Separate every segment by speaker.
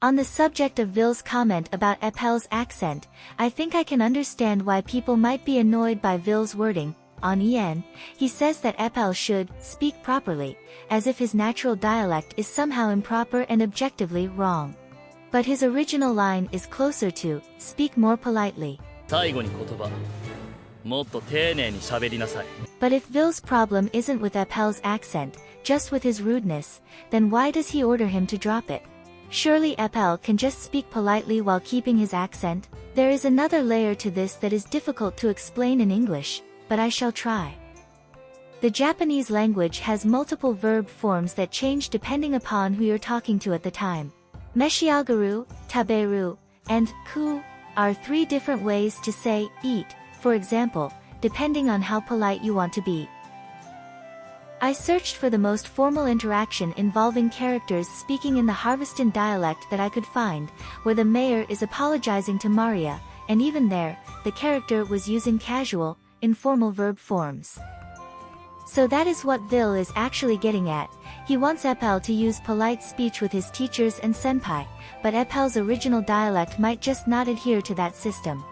Speaker 1: On the subject of Vil's comment about Epel's accent, I think I can understand why people might be annoyed by Vil's wording. On En, he says that Epel should speak properly, as if his natural dialect is somehow improper and objectively wrong. But his original line is closer to speak more politely. But if Vil's problem isn't with Epel's accent, just with his rudeness, then why does he order him to drop it? Surely Epel can just speak politely while keeping his accent. There is another layer to this that is difficult to explain in English, but I shall try. The Japanese language has multiple verb forms that change depending upon who you're talking to at the time. Meshiagaru, taberu, and ku are 3 different ways to say eat, for example, depending on how polite you want to be. I searched for the most formal interaction involving characters speaking in the Harveston dialect that I could find, where the mayor is apologizing to Maria, and even there, the character was using casual, informal verb forms. So that is what Vil is actually getting at. He wants Epel to use polite speech with his teachers and senpai, but Epel's original dialect might just not adhere to that system.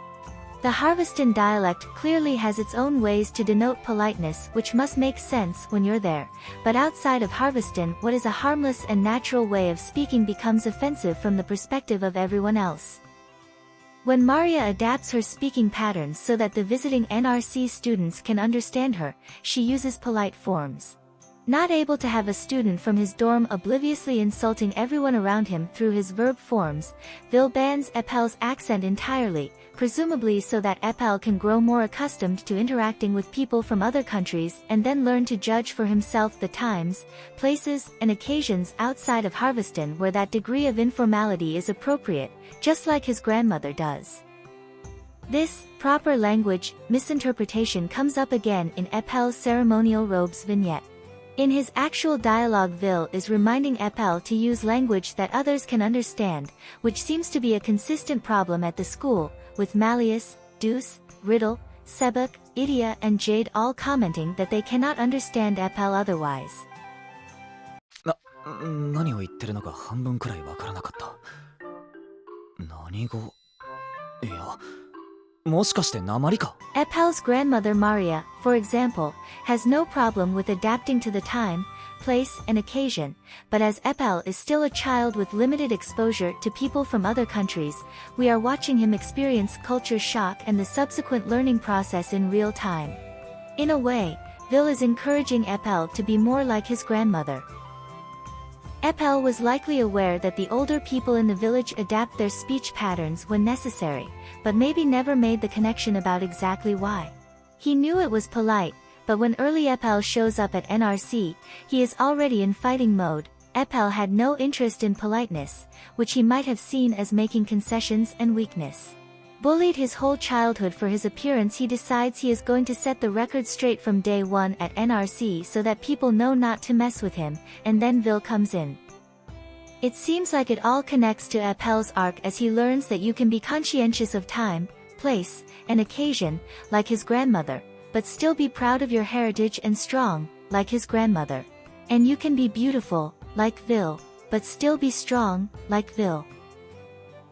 Speaker 1: The Harveston dialect clearly has its own ways to denote politeness, which must make sense when you're there, but outside of Harveston, what is a harmless and natural way of speaking becomes offensive from the perspective of everyone else. When Maria adapts her speaking patterns so that the visiting NRC students can understand her, she uses polite forms. Not able to have a student from his dorm obliviously insulting everyone around him through his verb forms, Vil bans Epel's accent entirely, presumably so that Epel can grow more accustomed to interacting with people from other countries and then learn to judge for himself the times, places, and occasions outside of Harveston where that degree of informality is appropriate, just like his grandmother does. This proper language misinterpretation comes up again in Epel's ceremonial robes vignette. In his actual dialogue, Vil is reminding Epel to use language that others can understand, which seems to be a consistent problem at the school, with Malleus, Deuce, Riddle, Sebek, Idia and Jade all commenting that they cannot understand Epel otherwise.
Speaker 2: 何を言ってるのか半分くらいわからなかった。何語？いや、もしかして訛りか?
Speaker 1: Epel's grandmother Maria, for example, has no problem with adapting to the time, place, and occasion, but as Epel is still a child with limited exposure to people from other countries, we are watching him experience culture shock and the subsequent learning process in real time. In a way, Vil is encouraging Epel to be more like his grandmother. Epel was likely aware that the older people in the village adapt their speech patterns when necessary, but maybe never made the connection about exactly why. He knew it was polite, but when early Epel shows up at NRC, he is already in fighting mode. Epel had no interest in politeness, which he might have seen as making concessions and weakness. Bullied his whole childhood for his appearance, he decides he is going to set the record straight from day one at NRC so that people know not to mess with him, and then Vil comes in. It seems like it all connects to Epel's arc as he learns that you can be conscientious of time, place, and occasion, like his grandmother, but still be proud of your heritage and strong, like his grandmother. And you can be beautiful, like Vil, but still be strong, like Vil.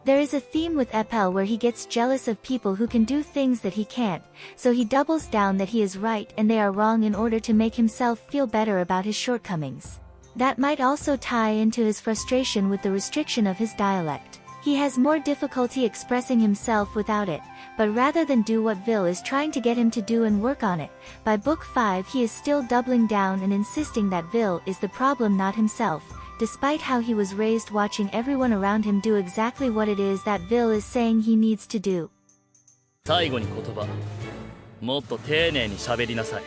Speaker 1: There is a theme with Epel where he gets jealous of people who can do things that he can't, so he doubles down that he is right and they are wrong in order to make himself feel better about his shortcomings. That might also tie into his frustration with the restriction of his dialect. He has more difficulty expressing himself without it, but rather than do what Vil is trying to get him to do and work on it, by book 5 he is still doubling down and insisting that Vil is the problem, not himself, despite how he was raised watching everyone around him do exactly what it is that Vil is saying he needs to do.
Speaker 3: 最後に言葉。もっと丁寧に喋りなさい。